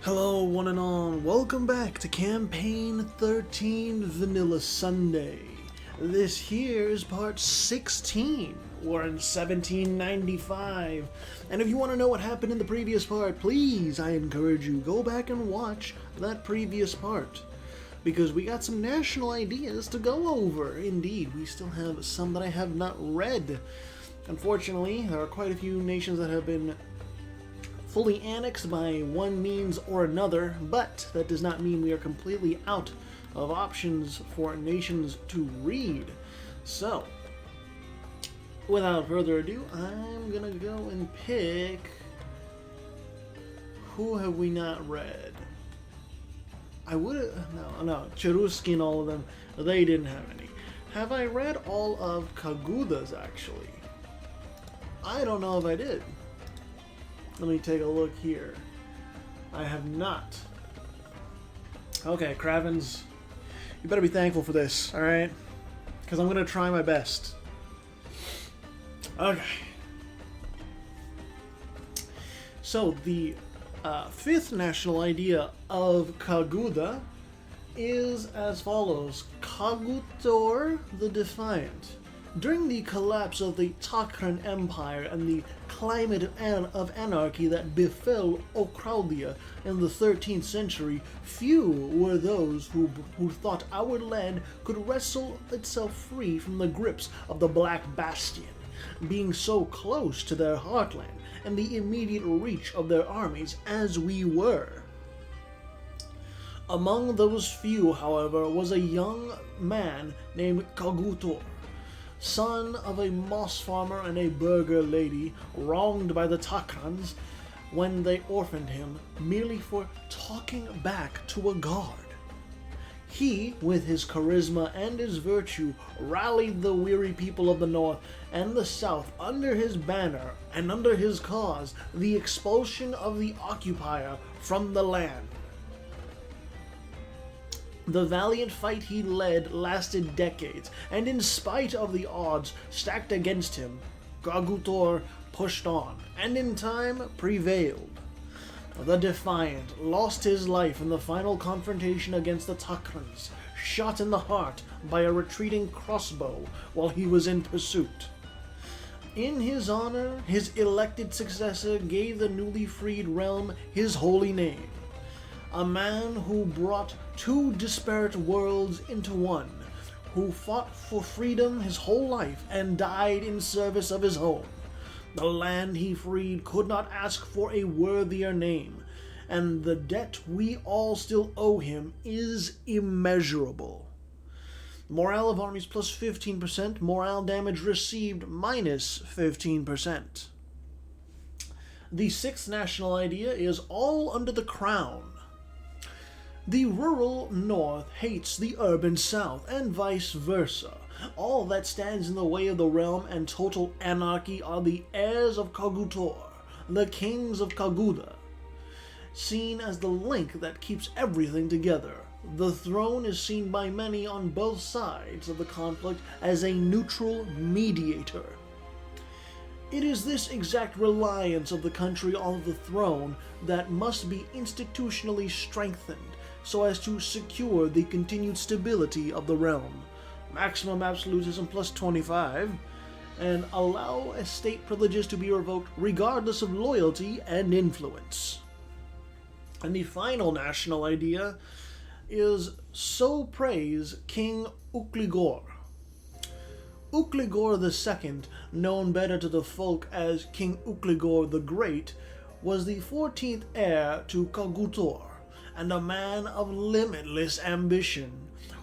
Hello one and all, welcome back to Campaign 13 Vanilla Sundae. This here is part 16. We're in 1795. And if you want to know what happened in the previous part, please, I encourage you, go back and watch that previous part. Because we got some national ideas to go over. Indeed, we still have some that I have not read. Unfortunately, there are quite a few nations that have been fully annexed by one means or another, but that does not mean we are completely out of options for nations to read. So, without further ado, I'm gonna go and pick... Who have we not read? I would've... No, Cherusky and all of them, they didn't have any. Have I read all of Kaguda's, actually? I don't know if I did. Let me take a look here. I have not. Okay, Kravens, you better be thankful for this, alright? Because I'm going to try my best. Okay. So, the fifth national idea of Kaguda is as follows. Kagutor the Defiant. During the collapse of the Takran Empire and the climate of anarchy that befell Okraudia in the 13th century, few were those who thought our land could wrestle itself free from the grips of the Black Bastion, being so close to their heartland and the immediate reach of their armies as we were. Among those few, however, was a young man named Kagutor, son of a moss farmer and a burgher lady, wronged by the Takrans when they orphaned him merely for talking back to a guard. He, with his charisma and his virtue, rallied the weary people of the north and the south under his banner and under his cause, the expulsion of the occupier from the land. The valiant fight he led lasted decades, and in spite of the odds stacked against him, Kagutor pushed on, and in time prevailed. The Defiant lost his life in the final confrontation against the Takrans, shot in the heart by a retreating crossbow while he was in pursuit. In his honor, his elected successor gave the newly freed realm his holy name. A man who brought two disparate worlds into one, who fought for freedom his whole life and died in service of his home. The land he freed could not ask for a worthier name, and the debt we all still owe him is immeasurable. Morale of armies plus 15%, morale damage received minus 15%. The sixth national idea is all under the crown. The rural north hates the urban south, and vice versa. All that stands in the way of the realm and total anarchy are the heirs of Kagutor, the kings of Kaguda. Seen as the link that keeps everything together, the throne is seen by many on both sides of the conflict as a neutral mediator. It is this exact reliance of the country on the throne that must be institutionally strengthened so as to secure the continued stability of the realm, maximum absolutism plus 25, and allow estate privileges to be revoked regardless of loyalty and influence. And the final national idea is so praise King Ukligor. Ukligor II, known better to the folk as King Ukligor the Great, was the 14th heir to Kagutor, and a man of limitless ambition,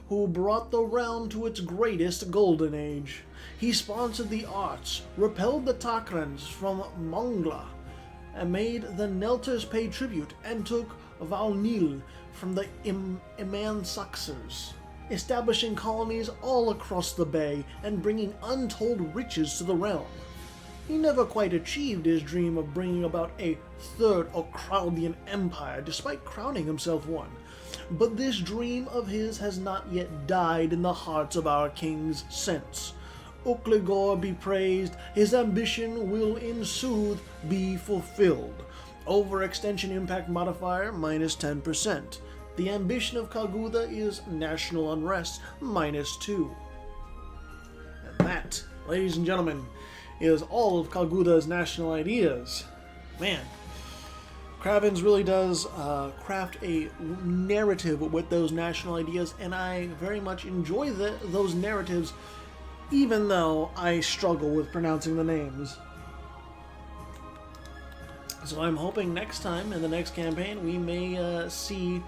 who brought the realm to its greatest golden age. He sponsored the arts, repelled the Takrans from Mongla, and made the Nelters pay tribute, and took Valnil from the Imansaxers, establishing colonies all across the bay and bringing untold riches to the realm. He never quite achieved his dream of bringing about a third Okraudian empire, despite crowning himself one. But this dream of his has not yet died in the hearts of our kings since. Ukligor be praised, his ambition will in sooth be fulfilled. Overextension impact modifier, minus 10%. The ambition of Kaguda is national unrest, minus 2. And that, ladies and gentlemen, is all of Kaguda's national ideas. Man, Kravens really does craft a narrative with those national ideas, and I very much enjoy those narratives, even though I struggle with pronouncing the names. So I'm hoping next time, in the next campaign, we may see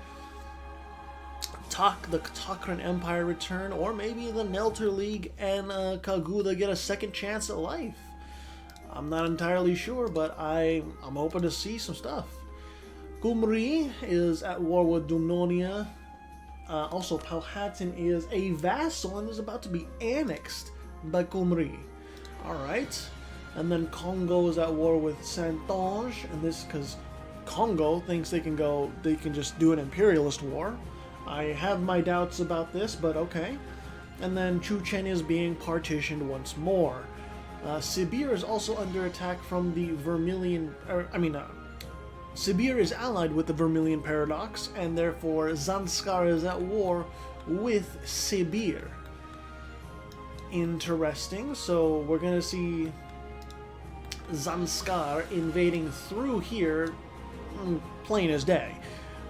the Tok'ran Empire return, or maybe the Nelter League and Kaguda get a second chance at life. I'm not entirely sure, but I'm hoping to see some stuff. Kumri is at war with Dumnonia. Also, Powhatan is a vassal and is about to be annexed by Kumri. Alright. And then Congo is at war with Saintonge, and this because Congo thinks they can just do an imperialist war. I have my doubts about this, but okay. And then Chuchen is being partitioned once more. Sibir is also under attack from the Vermilion... Sibir is allied with the Vermilion Paradox, and therefore Zanskar is at war with Sibir. Interesting. So we're going to see Zanskar invading through here, plain as day.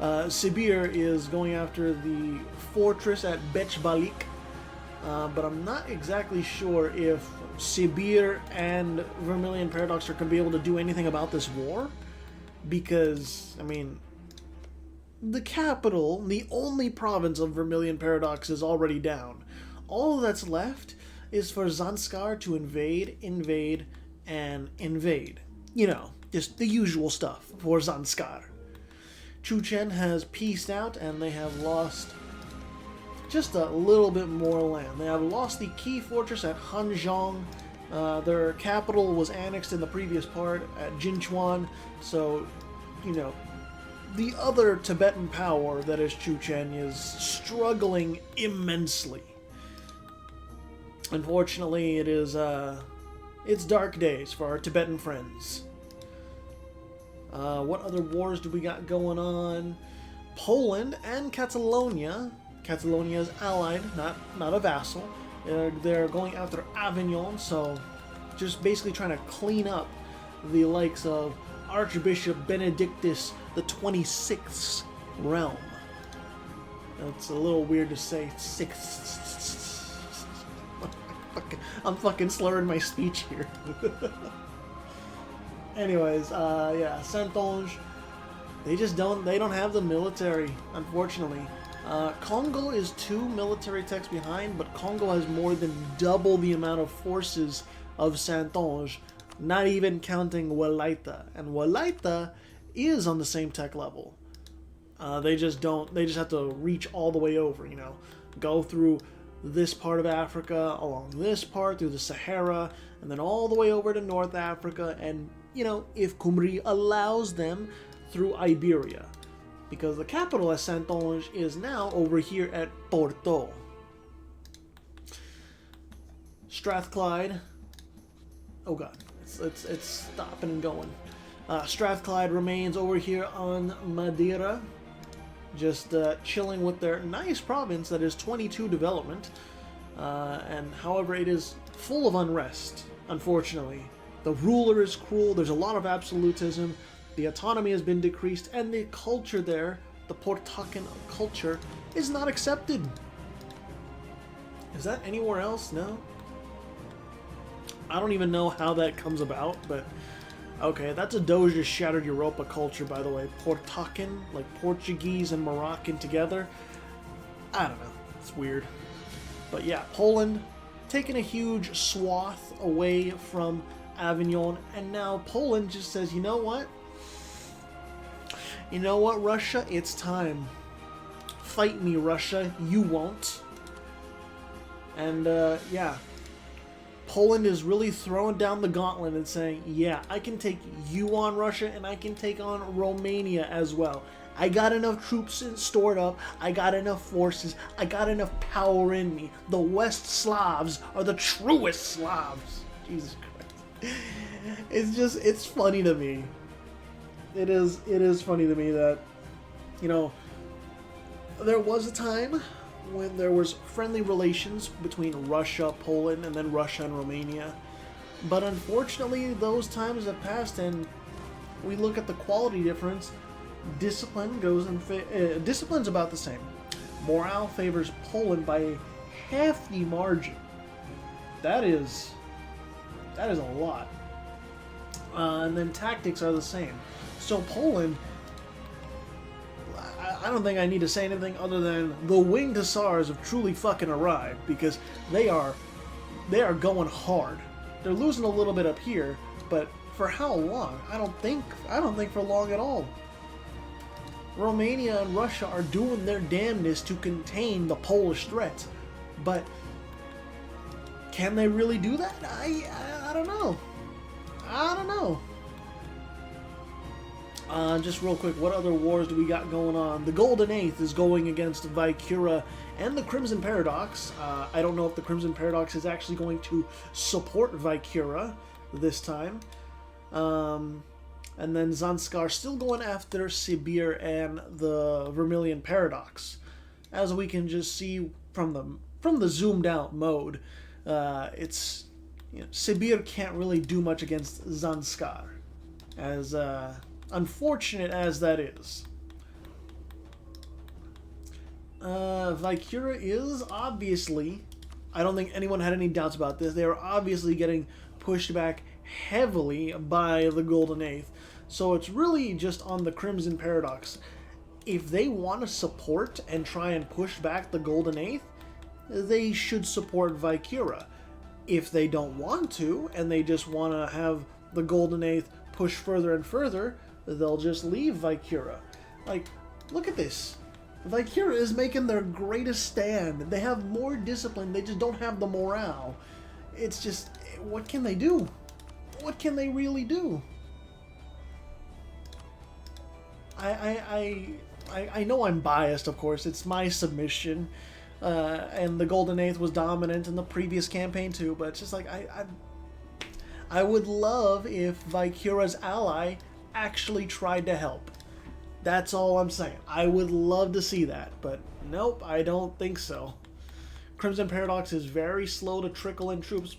Sibir is going after the fortress at Bechbalik, but I'm not exactly sure if Sibir and Vermilion Paradox are going to be able to do anything about this war, because, I mean, the capital, the only province of Vermilion Paradox, is already down. All that's left is for Zanskar to invade, and invade. You know, just the usual stuff for Zanskar. Chuchen has peaced out, and they have lost just a little bit more land. They have lost the key fortress at Hanzhong. Their capital was annexed in the previous part at Jinchuan, so, you know, the other Tibetan power that is Chuchen is struggling immensely. Unfortunately, it's dark days for our Tibetan friends. What other wars do we got going on? Poland and Catalonia. Catalonia is allied, not a vassal. They're going after Avignon, so just basically trying to clean up the likes of Archbishop Benedictus the 26th realm. It's a little weird to say sixth. I'm fucking slurring my speech here. Anyways, yeah, Saintonge, they don't have the military, unfortunately. Congo is 2 military techs behind, but Congo has more than double the amount of forces of Saintonge, not even counting Walaita. And Walaita is on the same tech level. They just have to reach all the way over, you know, go through this part of Africa, along this part, through the Sahara, and then all the way over to North Africa, and, you know, if Kumri allows them, through Iberia. Because the capital of Saintonge is now over here at Porto. Strathclyde. Oh god, it's stopping and going. Strathclyde remains over here on Madeira, just chilling with their nice province that is 22 development. And however, it is full of unrest, unfortunately. The ruler is cruel, there's a lot of absolutism, the autonomy has been decreased, and the culture there, the Portacan culture, is not accepted. Is that anywhere else? No? I don't even know how that comes about, but okay, that's a Doge's Shattered Europa culture, by the way. Portacan, like Portuguese and Moroccan together. I don't know. It's weird. But yeah, Poland taking a huge swath away from Avignon, and now Poland just says, you know what? You know what, Russia? It's time. Fight me, Russia. You won't. And, yeah. Poland is really throwing down the gauntlet and saying, yeah, I can take you on, Russia, and I can take on Romania as well. I got enough troops stored up. I got enough forces. I got enough power in me. The West Slavs are the truest Slavs. Jesus Christ. It's funny to me. it is funny to me that, you know, there was a time when there was friendly relations between Russia, Poland, and then Russia and Romania. But unfortunately, those times have passed, and we look at the quality difference. Discipline goes in. Discipline's about the same. Morale favors Poland by a hefty margin. That is a lot. And then tactics are the same. So Poland, I don't think I need to say anything other than the winged hussars have truly fucking arrived, because they are going hard. They're losing a little bit up here, but for how long? I don't think for long at all. Romania and Russia are doing their damnedest to contain the Polish threat, but can they really do that? I don't know. I don't know. Just real quick, what other wars do we got going on? The Golden Eighth is going against Vicura and the Crimson Paradox. I don't know if the Crimson Paradox is actually going to support Vicura this time. And then Zanskar still going after Sibir and the Vermilion Paradox. As we can just see from the zoomed out mode, it's, you know, Sibir can't really do much against Zanskar, as unfortunate as that is. Vicura is obviously, I don't think anyone had any doubts about this, they are obviously getting pushed back heavily by the Golden Eighth. So it's really just on the Crimson Paradox. If they want to support and try and push back the Golden Eighth, they should support Vicura. If they don't want to, and they just want to have the Golden Eighth push further and further, they'll just leave Vicura. Like, look at this. Vicura is making their greatest stand. They have more discipline, they just don't have the morale. It's just, what can they do? What can they really do? I know I'm biased, of course. It's my submission. And the Golden Eighth was dominant in the previous campaign too, but it's just like, I would love if Vicura's ally actually tried to help. That's all I'm saying. I would love to see that, but nope, I don't think so. Crimson Paradox is very slow to trickle in troops,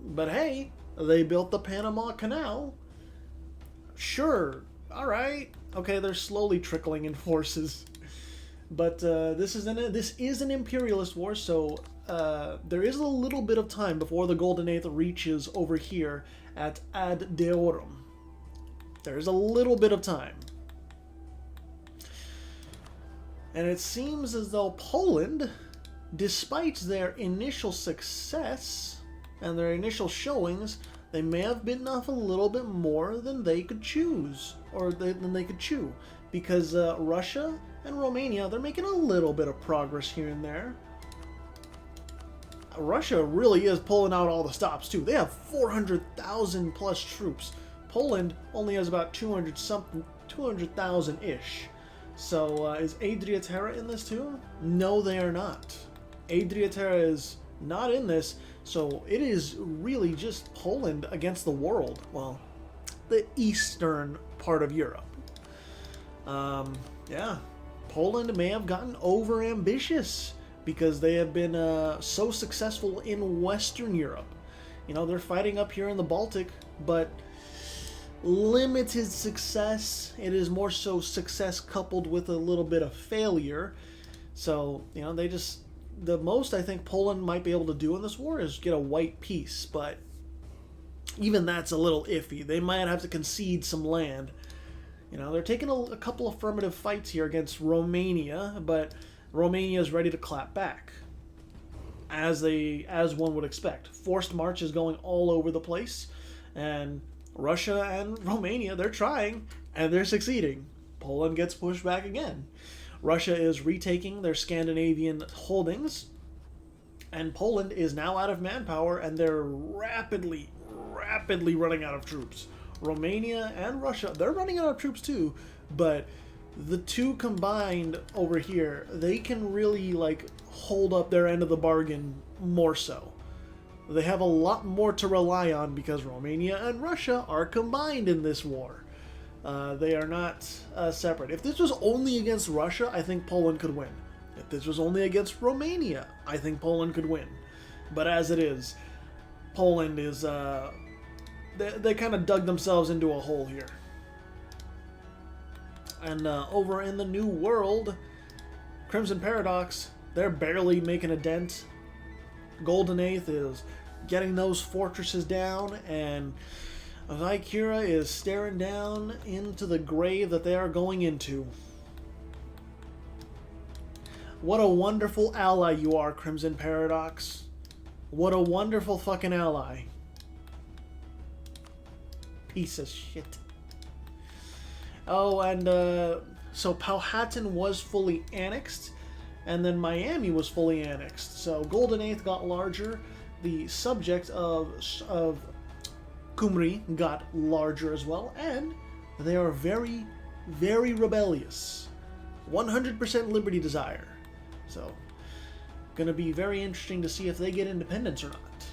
but hey, they built the Panama Canal. Sure, alright. Okay, they're slowly trickling in forces. But this is an imperialist war, so there is a little bit of time before the Golden Eighth reaches over here at Ad Deorum. There's a little bit of time. And it seems as though Poland, despite their initial success and their initial showings, they may have bitten off a little bit more than they could choose, or than they could chew. Because Russia and Romania, they're making a little bit of progress here and there. Russia really is pulling out all the stops too. They have 400,000 plus troops. Poland only has about 200,000-ish. So is Adriaterra in this too? No, they are not. Adriaterra is not in this, so it is really just Poland against the world. Well, the eastern part of Europe. Yeah, Poland may have gotten over-ambitious because they have been so successful in Western Europe. You know, they're fighting up here in the Baltic, but limited success. It is more so success coupled with a little bit of failure. So, you know, the most I think Poland might be able to do in this war is get a white peace, but even that's a little iffy. They might have to concede some land. You know, they're taking a couple affirmative fights here against Romania, but Romania is ready to clap back, as one would expect. Forced march is going all over the place, and Russia and Romania, they're trying, and they're succeeding. Poland gets pushed back again. Russia is retaking their Scandinavian holdings, and Poland is now out of manpower, and they're rapidly running out of troops. Romania and Russia, they're running out of troops too, but the two combined over here, they can really, like, hold up their end of the bargain more so. They have a lot more to rely on because Romania and Russia are combined in this war. They are not separate. If this was only against Russia, I think Poland could win. If this was only against Romania, I think Poland could win. But as it is, Poland is... they kind of dug themselves into a hole here. And over in the New World, Crimson Paradox, they're barely making a dent. Golden Eighth is getting those fortresses down, and Valkyria is staring down into the grave that they are going into. What a wonderful ally you are, Crimson Paradox. What a wonderful fucking ally. Piece of shit. Oh, and so Powhatan was fully annexed, and then Miami was fully annexed. So Golden Eighth got larger. The subject of Kumri got larger as well, and they are very, very rebellious. 100% liberty desire. So, gonna be very interesting to see if they get independence or not.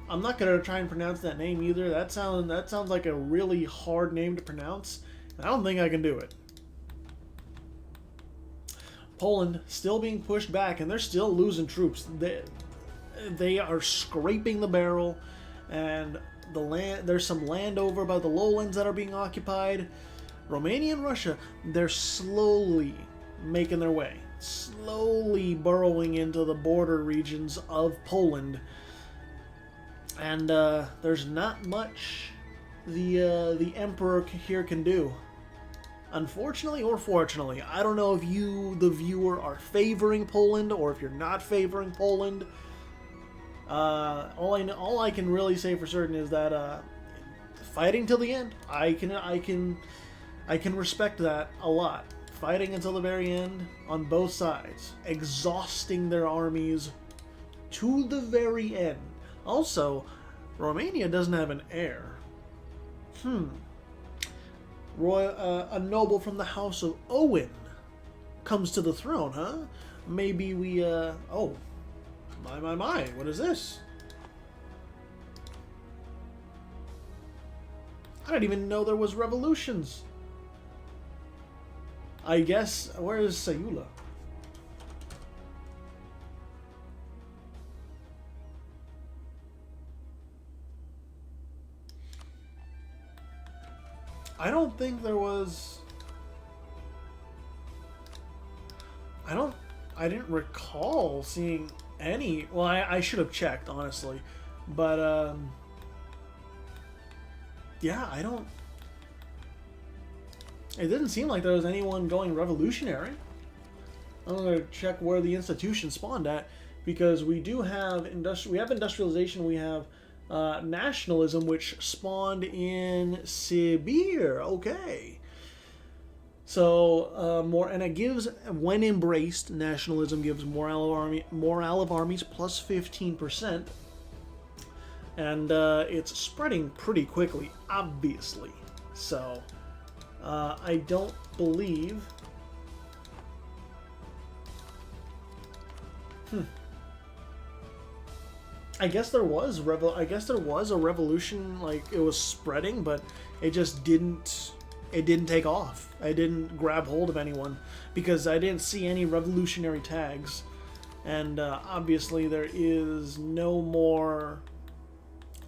I'm not gonna try and pronounce that name either. That sounds like a really hard name to pronounce. I don't think I can do it. Poland still being pushed back, and they're still losing troops. They are scraping the barrel, and there's some land over by the lowlands that are being occupied. Romania and Russia, they're slowly making their way, slowly burrowing into the border regions of Poland. And there's not much the Emperor here can do. Unfortunately or fortunately, I don't know if you, the viewer, are favoring Poland or if you're not favoring Poland. All I can really say for certain is that fighting till the end. I can respect that a lot. Fighting until the very end on both sides, exhausting their armies to the very end. Also, Romania doesn't have an heir. A noble from the House of Owen comes to the throne, huh? Maybe we, oh. My, what is this? I didn't even know there was revolutions. I guess, where is Sayula? I don't think there was... I didn't recall seeing any... Well, I should have checked, honestly. But, yeah, I don't... It didn't seem like there was anyone going revolutionary. I'm going to check where the institution spawned at, because we do have industrialization, we have nationalism, which spawned in Sibir. Okay. So, and it gives, when embraced, nationalism gives morale of armies plus 15%. And it's spreading pretty quickly, obviously. So, I don't believe... I guess there was a revolution, like, it was spreading, but it just didn't take off. I didn't grab hold of anyone because I didn't see any revolutionary tags. And obviously there is no more...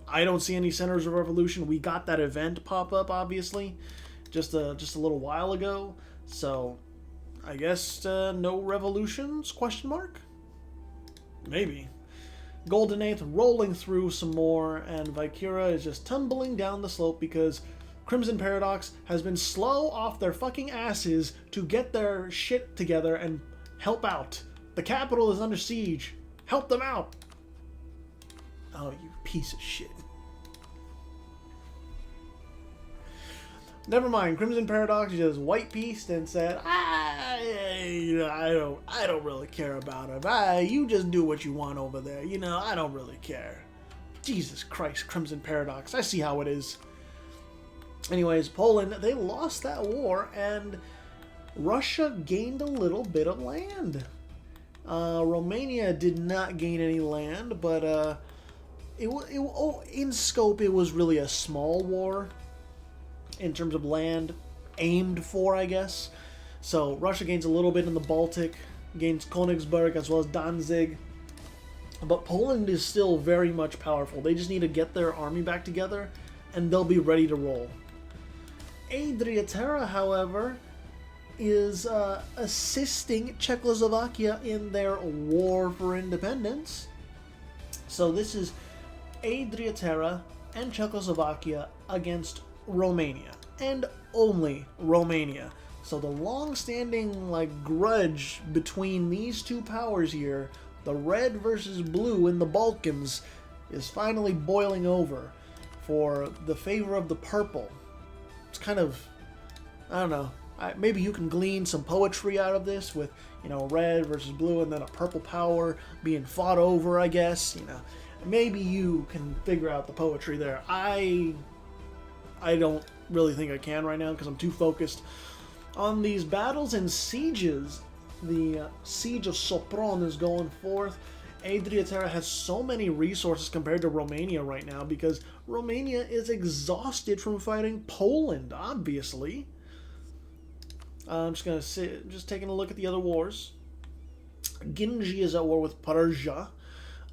I don't see any centers of revolution. We got that event pop up, obviously, just a little while ago. So I guess no revolutions, question mark? Maybe. Golden Eighth rolling through some more, and Valkyria is just tumbling down the slope because Crimson Paradox has been slow off their fucking asses to get their shit together and help out. The capital is under siege. Help them out. Oh, you piece of shit. Never mind. Crimson Paradox just white pieced and said, I don't really care about him. You just do what you want over there. You know, I don't really care. Jesus Christ, Crimson Paradox. I see how it is. Anyways, Poland, they lost that war, and Russia gained a little bit of land. Romania did not gain any land, but in scope, it was really a small war. in terms of land aimed for, I guess. So Russia gains a little bit in the Baltic, gains Königsberg as well as Danzig. But Poland is still very much powerful. They just need to get their army back together, and they'll be ready to roll. Adriaterra, however, is assisting Czechoslovakia in their war for independence. So this is Adriaterra and Czechoslovakia against Romania, and only Romania. So the long-standing grudge between these two powers here, the red versus blue in the Balkans, is finally boiling over for the favor of the purple. It's kind of, I don't know, maybe you can glean some poetry out of this with, red versus blue and then a purple power being fought over, I guess. Maybe you can figure out the poetry there. I don't really think I can right now because I'm too focused on these battles and sieges. The siege of Sopron is going forth. Adriaterra has so many resources compared to Romania right now because Romania is exhausted from fighting Poland, obviously. I'm just taking a look at the other wars. Ginji is at war with Persia.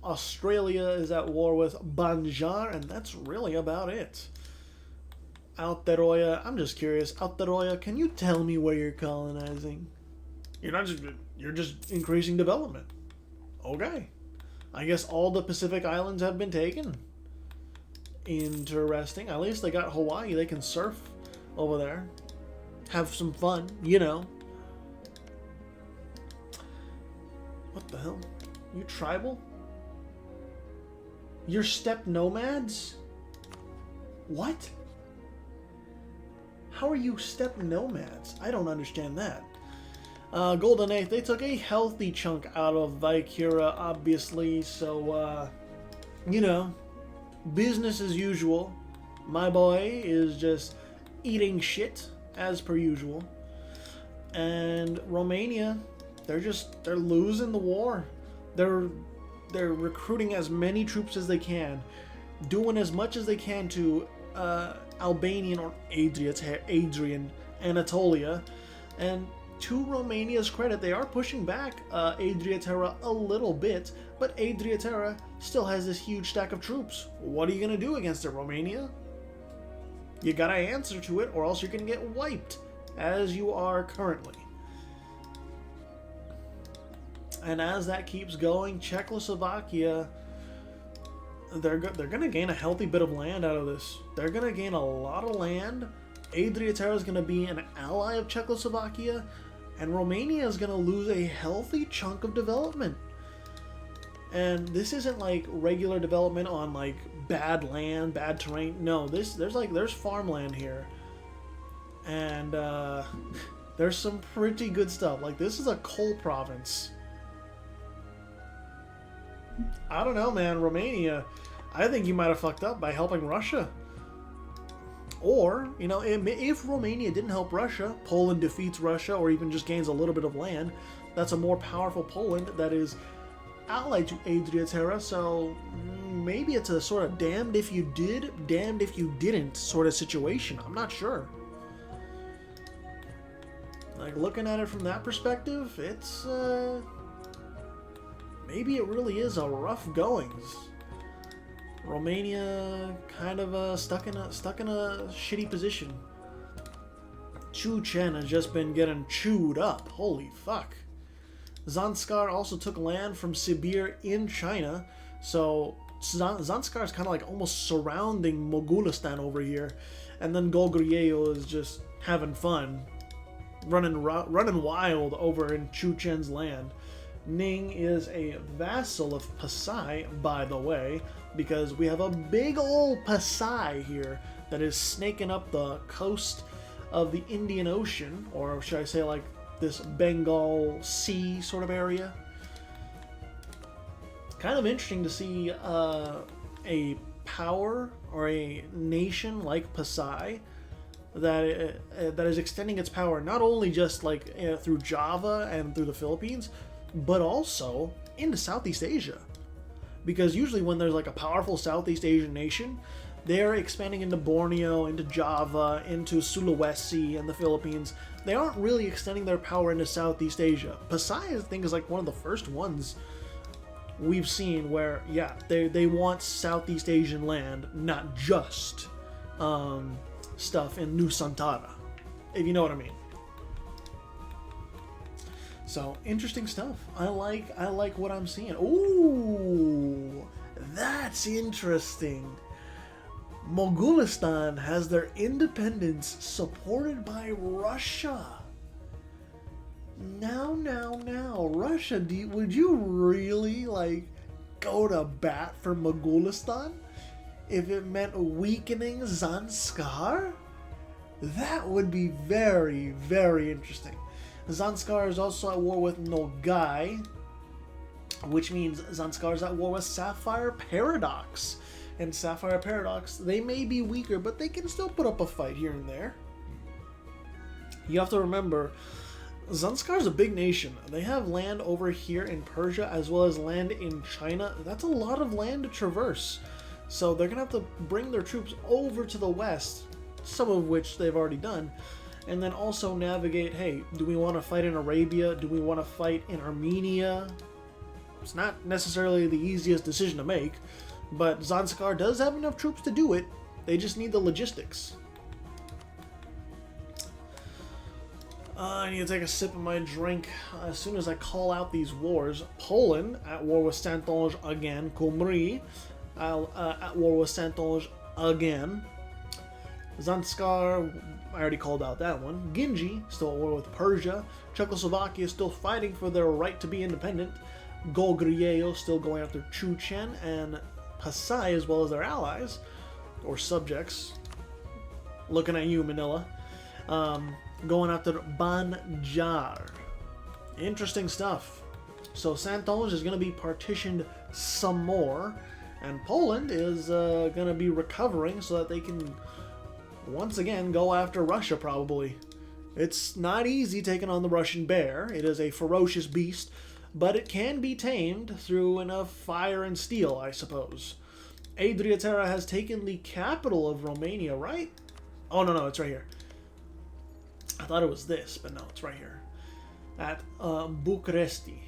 Australia is at war with Banjar, and that's really about it. Aotearoa, I'm just curious. Aotearoa, can you tell me where you're colonizing? You're just increasing development. Okay. I guess all the Pacific Islands have been taken. Interesting. At least they got Hawaii. They can surf over there. Have some fun, What the hell? You tribal? You're steppe nomads? What? How are you steppe nomads? I don't understand that. Golden Eighth, they took a healthy chunk out of Vaikura, obviously, so, business as usual. My boy is just eating shit, as per usual. And Romania, they're losing the war. They're recruiting as many troops as they can, doing as much as they can to Albanian or Adrian Anatolia, and to Romania's credit, they are pushing back Adriaterra a little bit, but Adriaterra still has this huge stack of troops. What are you going to do against it, Romania? You gotta answer to it, or else you're going to get wiped, as you are currently. And as that keeps going, Czechoslovakia, they're going to gain a healthy bit of land out of this. They're going to gain a lot of land. Adriaterra is going to be an ally of Czechoslovakia, and Romania is going to lose a healthy chunk of development. And this isn't like regular development on bad land, bad terrain. No, there's farmland here, and there's some pretty good stuff. This is a coal province. I don't know, man. Romania, I think you might have fucked up by helping Russia. Or, if Romania didn't help Russia, Poland defeats Russia or even just gains a little bit of land, that's a more powerful Poland that is allied to Adriaterra, so maybe it's a sort of damned if you did, damned if you didn't sort of situation. I'm not sure. Looking at it from that perspective, it's, maybe it really is a rough goings. Romania kind of stuck in a shitty position. Chu Chen has just been getting chewed up. Holy fuck. Zanskar also took land from Sibir in China, so Zanskar is kind of almost surrounding Mogulistan over here, and then Goguryeo is just having fun, running wild over in Chu Chen's land. Ning is a vassal of Pasai, by the way, because we have a big old Pasai here that is snaking up the coast of the Indian Ocean, or should I say this Bengal Sea sort of area. Kind of interesting to see a power or a nation like Pasai that is extending its power not only just through Java and through the Philippines, but also into Southeast Asia. Because usually when there's a powerful Southeast Asian nation, They're expanding into Borneo, into Java, into Sulawesi and the Philippines. They aren't really extending their power into Southeast Asia. Pasai, I think, is like one of the first ones we've seen where, yeah, they want Southeast Asian land, not just stuff in Nusantara, if you know what I mean. So, interesting stuff. I like what I'm seeing. Ooh, that's interesting. Mogulistan has their independence supported by Russia. Now, Russia, would you really, like, go to bat for Mogulistan if it meant weakening Zanskar? That would be very, very interesting. Zanskar is also at war with Nogai, which means Zanskar is at war with Sapphire Paradox. And Sapphire Paradox, they may be weaker, but they can still put up a fight here and there. You have to remember, Zanskar is a big nation. They have land over here in Persia as well as land in China. That's a lot of land to traverse. So they're going to have to bring their troops over to the west, some of which they've already done. And then also navigate, hey, do we want to fight in Arabia? Do we want to fight in Armenia? It's not necessarily the easiest decision to make, but Zanskar does have enough troops to do it. They just need the logistics. I need to take a sip of my drink as soon as I call out these wars. Poland at war with Saintonge again. Kumri at war with Saintonge again. Zanskar, I already called out that one. Ginji, still at war with Persia. Czechoslovakia is still fighting for their right to be independent. Goguryeo still going after Chuchen and Pasai as well as their allies, or subjects. Looking at you, Manila. Going after Banjar. Interesting stuff. So Saintonge is going to be partitioned some more, and Poland is going to be recovering so that they can once again go after Russia probably. It's not easy taking on the Russian bear. It is a ferocious beast, but it can be tamed through enough fire and steel, I suppose. Adriaterra has taken the capital of Romania, right? Oh, no, it's right here. I thought it was this, but no, it's right here. At Bucharesti.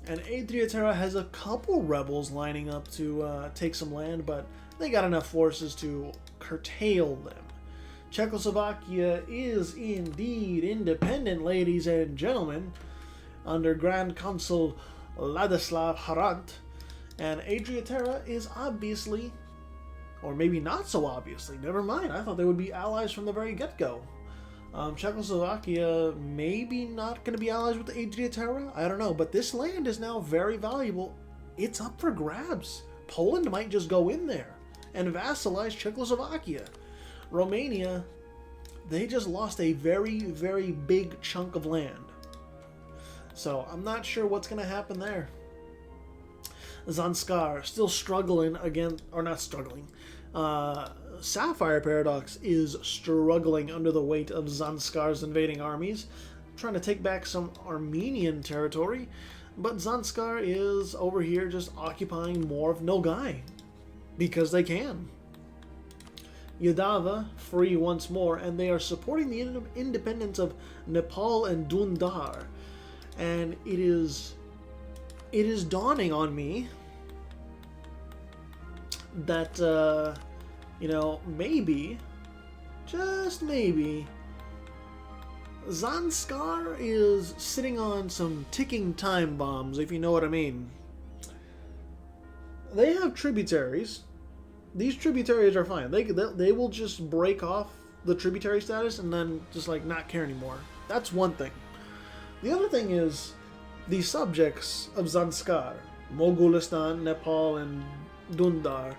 And Adriaterra has a couple rebels lining up to take some land, but they got enough forces to curtail them. Czechoslovakia is indeed independent, ladies and gentlemen, under Grand Consul Ladislav Harant, and Adriaterra is obviously, or maybe not so obviously, never mind, I thought they would be allies from the very get-go. Czechoslovakia maybe not going to be allies with Adriaterra, I don't know, but this land is now very valuable. It's up for grabs. Poland might just go in there and vassalize Czechoslovakia. Romania, they just lost a very, very big chunk of land. So I'm not sure what's going to happen there. Zanskar still struggling again, or not struggling. Sapphire Paradox is struggling under the weight of Zanskar's invading armies, trying to take back some Armenian territory, but Zanskar is over here just occupying more of Nogai because they can. Yadava free once more, and they are supporting the independence of Nepal and Dundar. And it is dawning on me that maybe, just maybe, Zanskar is sitting on some ticking time bombs, if you know what I mean. They have tributaries. These tributaries are fine. They will just break off the tributary status and then just like not care anymore. That's one thing. The other thing is the subjects of Zanskar, Mogulistan, Nepal, and Dundar.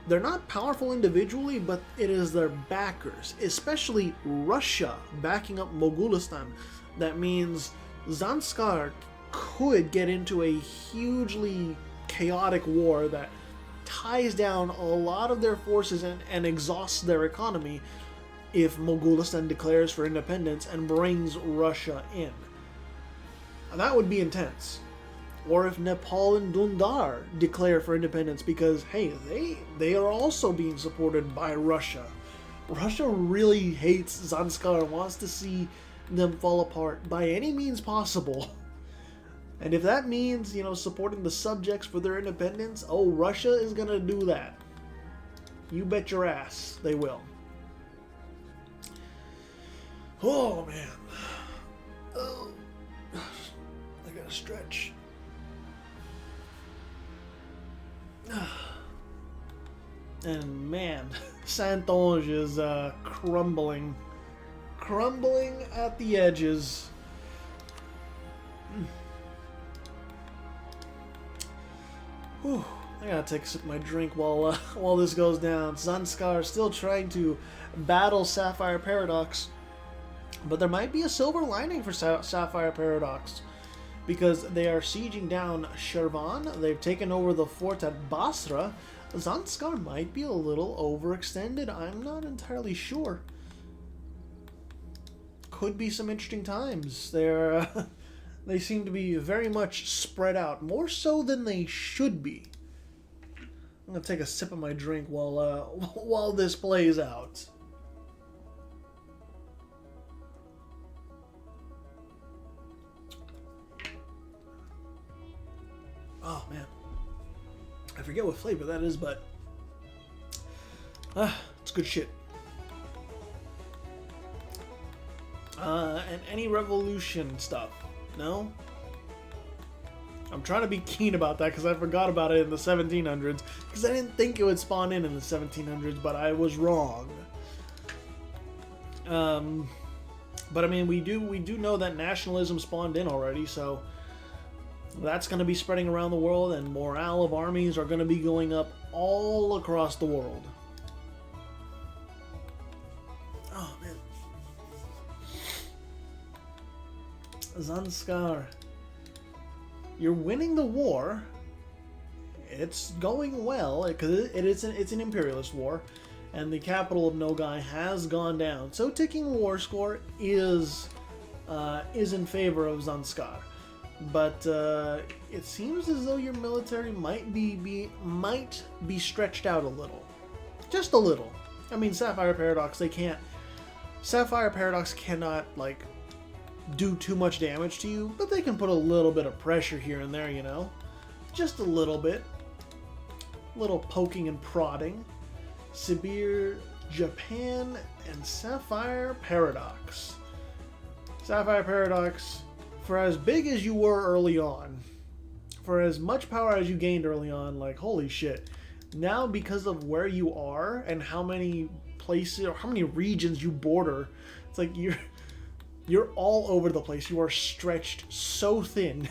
They're not powerful individually, but it is their backers, especially Russia backing up Mogulistan. That means Zanskar could get into a hugely chaotic war that ties down a lot of their forces and exhausts their economy if Mogulistan declares for independence and brings Russia in. That would be intense. or if Nepal and Dundar declare for independence, because hey, they are also being supported by Russia. Russia really hates Zanskar, wants to see them fall apart by any means possible. And if that means, you know, supporting the subjects for their independence, oh, Russia is gonna do that. You bet your ass they will. Oh, man. Oh, I gotta stretch. And man, Saintonge is crumbling. Crumbling at the edges. Whew. I gotta take a sip of my drink while this goes down. Zanskar is still trying to battle Sapphire Paradox, but there might be a silver lining for Sapphire Paradox, because they are sieging down Shirvan. They've taken over the fort at Basra. Zanskar might be a little overextended. I'm not entirely sure. Could be some interesting times. They seem to be very much spread out, more so than they should be. I'm gonna take a sip of my drink while this plays out. Oh man, I forget what flavor that is, but it's good shit. And any revolution stuff? No? I'm trying to be keen about that because I forgot about it in the 1700s, because I didn't think it would spawn in the 1700s, but I was wrong. But I mean, we do know that nationalism spawned in already, so that's going to be spreading around the world, and morale of armies are going to be going up all across the world. Oh man, Zanskar, you're winning the war. It's going well because it's an imperialist war, and the capital of Nogai has gone down. So ticking war score is in favor of Zanskar, but it seems as though your military might be stretched out a little, just a little. I mean, Sapphire Paradox, Sapphire Paradox cannot like do too much damage to you, but they can put a little bit of pressure here and there, you know, just a little bit. Little poking and prodding. Sibir, Japan, and Sapphire Paradox. Sapphire Paradox, for as big as you were early on, for as much power as you gained early on, like, holy shit. Now, because of where you are and how many places or how many regions you border, it's like you're all over the place. You are stretched so thin.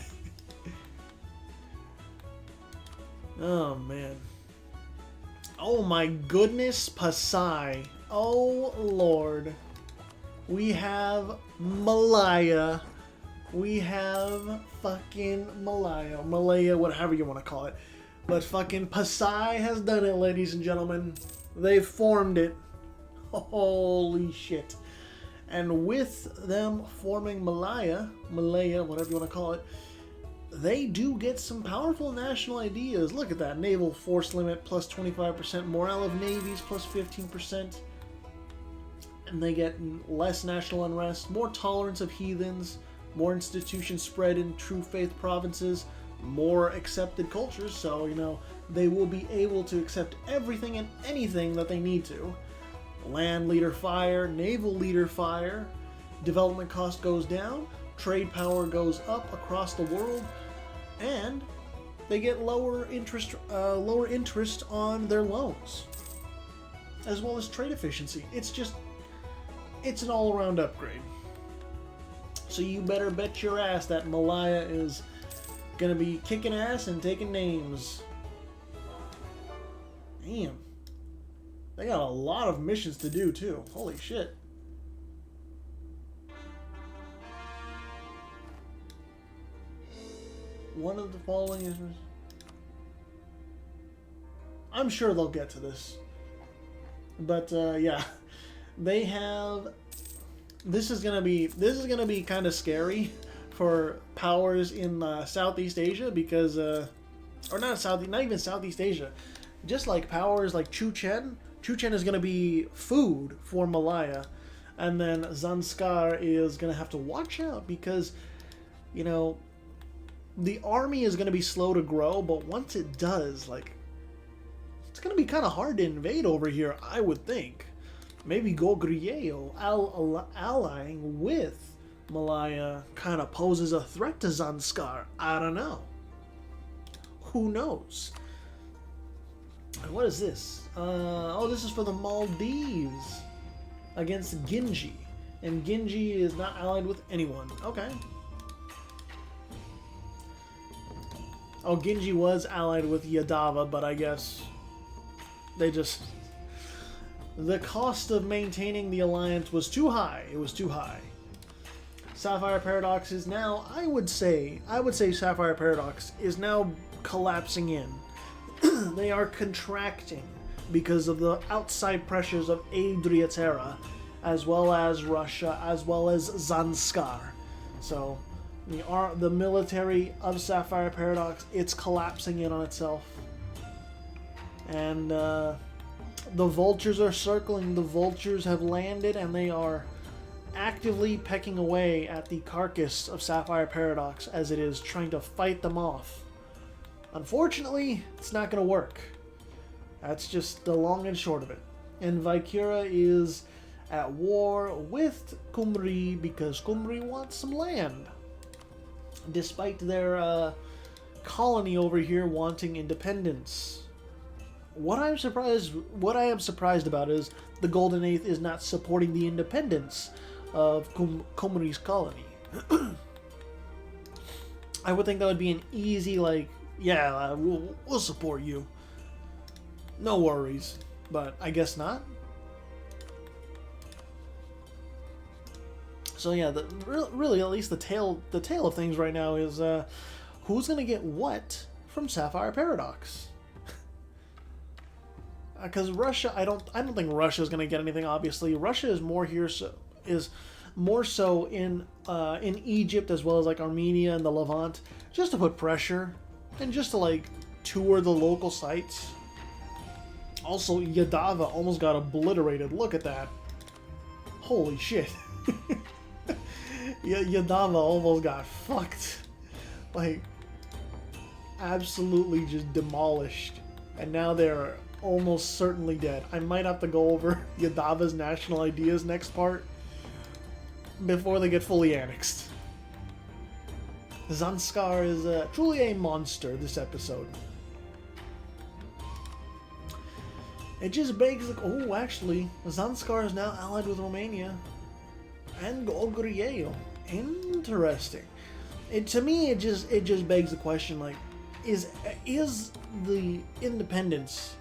Oh, man. Oh, my goodness, Pasai. Oh, Lord. We have Malaya. We have fucking Malaya, whatever you want to call it. But fucking Pasai has done it, ladies and gentlemen. They've formed it. Holy shit. And with them forming Malaya, whatever you want to call it, they do get some powerful national ideas. Look at that. Naval force limit plus 25%. Morale of navies plus 15%. And they get less national unrest. More tolerance of heathens. More institutions spread in true faith provinces. More accepted cultures. So, you know, they will be able to accept everything and anything that they need to. Land leader fire. Naval leader fire. Development cost goes down. Trade power goes up across the world, and they get lower interest on their loans, as well as trade efficiency. It's an all-around upgrade. So you better bet your ass that Malaya is gonna be kicking ass and taking names. Damn, they got a lot of missions to do too. Holy shit. One of the following is... I'm sure they'll get to this. But, yeah. They have... This is gonna be kind of scary for powers in Southeast Asia because, or not even Southeast Asia, just like powers like Chu-Chen. Chu-Chen is going to be food for Malaya, and then Zanskar is going to have to watch out because, you know, the army is going to be slow to grow, but once it does, like, it's going to be kind of hard to invade over here, I would think. Maybe Goguryeo allying with Malaya kind of poses a threat to Zanskar. I don't know. Who knows? What is this? Oh, this is for the Maldives against Genji. And Genji is not allied with anyone. Okay. Oh, Genji was allied with Yadava, but I guess they just... the cost of maintaining the alliance was too high. It was too high. Sapphire Paradox is now, I would say Sapphire Paradox is now collapsing in. They are contracting because of the outside pressures of Adriaterra, as well as Russia, as well as Zanskar. So, the military of Sapphire Paradox, it's collapsing in on itself. And the vultures are circling. The vultures have landed, and they are actively pecking away at the carcass of Sapphire Paradox as it is trying to fight them off. Unfortunately, it's not going to work. That's just the long and short of it. And Vaikira is at war with Kumri because Kumri wants some land. Despite their colony over here wanting independence. What I am surprised about is the Golden Eighth is not supporting the independence of Kumri's colony. I would think that would be an easy, like, yeah, we'll support you. No worries. But I guess not. So yeah, really, at least the tail of things right now is who's gonna get what from Sapphire Paradox. Because Russia, I don't think Russia is gonna get anything. Obviously, Russia is more so in Egypt as well as like Armenia and the Levant, just to put pressure and just to like tour the local sites. Also, Yadava almost got obliterated. Look at that! Holy shit! Yadava almost got fucked, like absolutely just demolished, and now they're almost certainly dead. I might have to go over Yadava's national ideas next part before they get fully annexed. Zanskar is truly a monster this episode. It just begs the... oh, actually, Zanskar is now allied with Romania and Goguryeo. Interesting. To me, it just begs the question, like, is the independence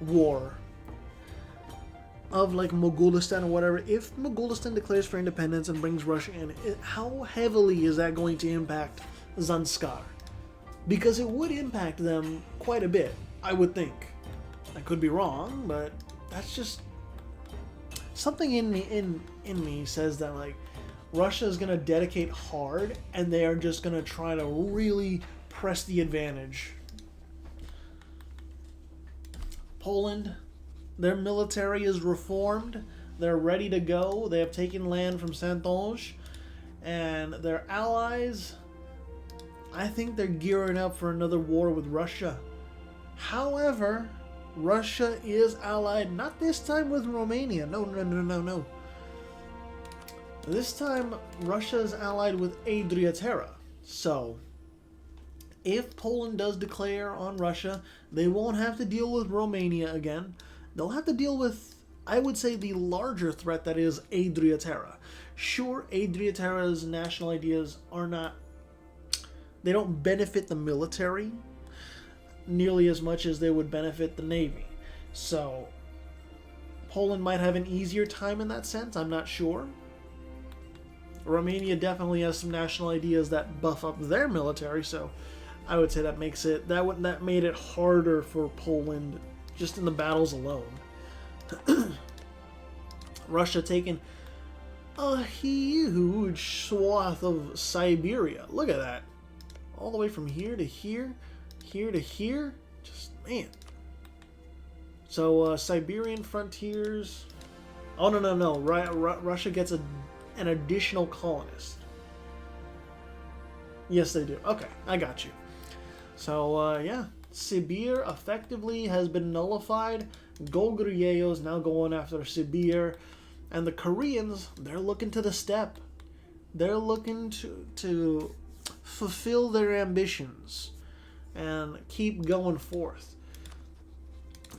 war of like Mogulistan or whatever, if Mogulistan declares for independence and brings Russia in, how heavily is that going to impact Zanskar? Because it would impact them quite a bit, I would think. I could be wrong, but that's just something in me says that like Russia is going to dedicate hard and they are just going to try to really press the advantage. Poland, their military is reformed. They're ready to go. They have taken land from Saintonge. And their allies, I think they're gearing up for another war with Russia. However, Russia is allied, not this time with Romania. No. This time, Russia is allied with Adriaterra. So, if Poland does declare on Russia, they won't have to deal with Romania again. They'll have to deal with, I would say, the larger threat that is Adriaterra. Sure, Adriaterra's national ideas are not... they don't benefit the military nearly as much as they would benefit the navy. So, Poland might have an easier time in that sense, I'm not sure. Romania definitely has some national ideas that buff up their military, so I would say that makes it that made it harder for Poland just in the battles alone. Russia taken a huge swath of Siberia. Look at that. All the way from here to here, here to here. Just, man. So, Siberian frontiers. Oh, no. Russia gets an additional colonist. Yes, they do. Okay, I got you. So, yeah. Sibir effectively has been nullified. Goguryeo is now going after Sibir. And the Koreans, they're looking to the steppe. They're looking to fulfill their ambitions and keep going forth.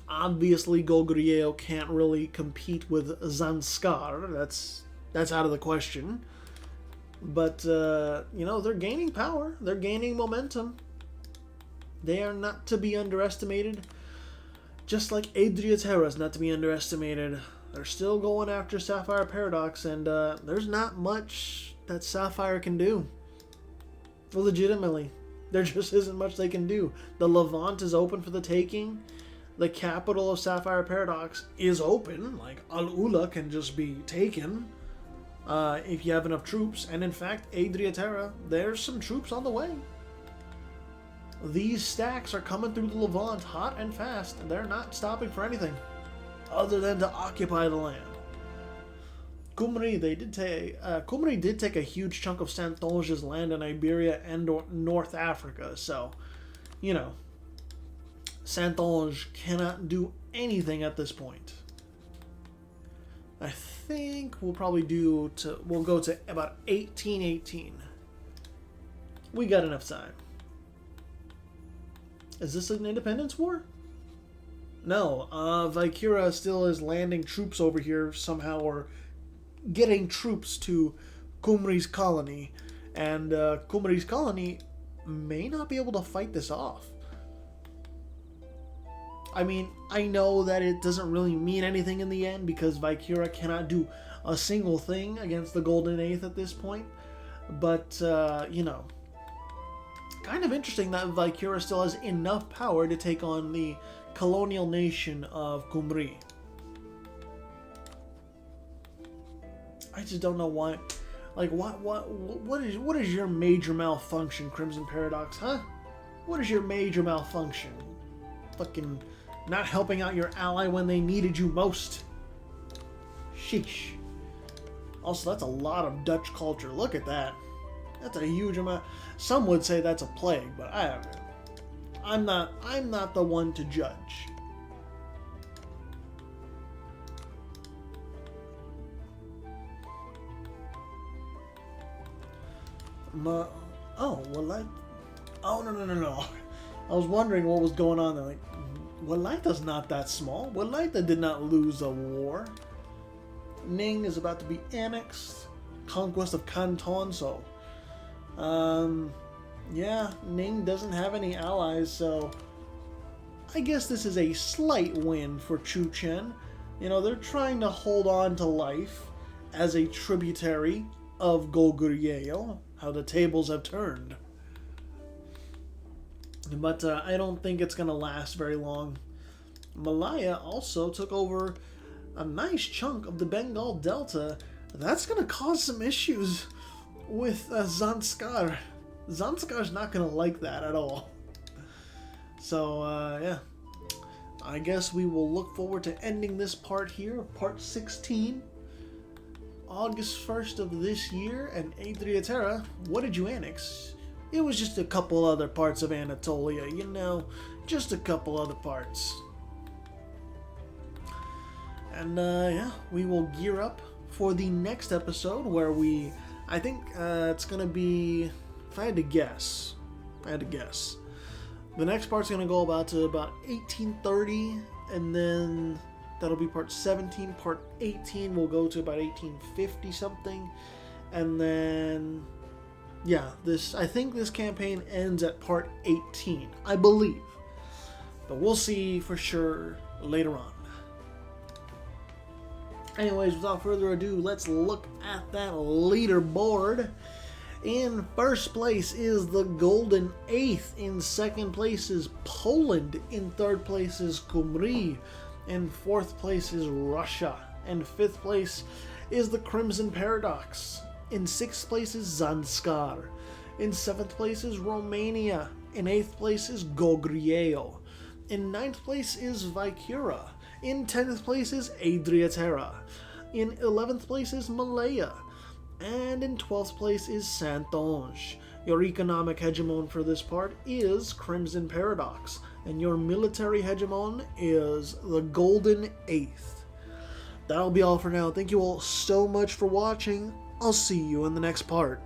Obviously, Goguryeo can't really compete with Zanskar. That's out of the question. But, you know, they're gaining power. They're gaining momentum. They are not to be underestimated. Just like Adriaterra is not to be underestimated. They're still going after Sapphire Paradox, and there's not much that Sapphire can do. Legitimately. There just isn't much they can do. The Levant is open for the taking. The capital of Sapphire Paradox is open. Like, Al-Ula can just be taken if you have enough troops. And in fact, Adriaterra, there's some troops on the way. These stacks are coming through the Levant hot and fast, and they're not stopping for anything other than to occupy the land. Kumri did take a huge chunk of Santonge's land in Iberia and North Africa, so, you know, Santonge cannot do anything at this point. I think we'll go to about 1818. We got enough time. Is this an independence war? No, Vaikura still is landing troops over here somehow, or getting troops to Kumri's colony, and Kumri's colony may not be able to fight this off. I mean, I know that it doesn't really mean anything in the end because Vaikura cannot do a single thing against the Golden Eighth at this point, but, you know, kind of interesting that Vaikura still has enough power to take on the colonial nation of Kumri. I just don't know why. Like, what is your major malfunction, Crimson Paradox, huh? What is your major malfunction? Fucking not helping out your ally when they needed you most. Sheesh. Also, that's a lot of Dutch culture. Look at that. That's a huge amount. Some would say that's a plague, but I'm not the one to judge. No. I was wondering what was going on there. Like, Walaita's not that small. Walaita did not lose a war. Ning is about to be annexed. Conquest of Canton, so yeah, Ning doesn't have any allies, so I guess this is a slight win for Chu Chen. You know, they're trying to hold on to life as a tributary of Goguryeo, how the tables have turned. But I don't think it's going to last very long. Malaya also took over a nice chunk of the Bengal Delta. That's going to cause some issues with Zanskar. Zanskar's not going to like that at all. So, yeah. I guess we will look forward to ending this part here, part 16. August 1st of this year, and Adriaterra, what did you annex? It was just a couple other parts of Anatolia, you know, just a couple other parts. And, yeah, we will gear up for the next episode where I think it's going to be, if I had to guess, the next part's going to go about 1830, and then that'll be part 17. Part 18 will go to about 1850 something, and then, yeah, I think this campaign ends at part 18, I believe. But we'll see for sure later on. Anyways, without further ado, let's look at that leaderboard. In first place is the Golden Eighth. In second place is Poland. In third place is Kumri. In fourth place is Russia. In fifth place is the Crimson Paradox. In 6th place is Zanskar. In 7th place is Romania. In 8th place is Gogrieo. In 9th place is Vicura. In 10th place is Adriaterra. In 11th place is Malaya. And in 12th place is Saintonge. Your economic hegemon for this part is Crimson Paradox, and your military hegemon is the Golden Eighth. That'll be all for now. Thank you all so much for watching. I'll see you in the next part.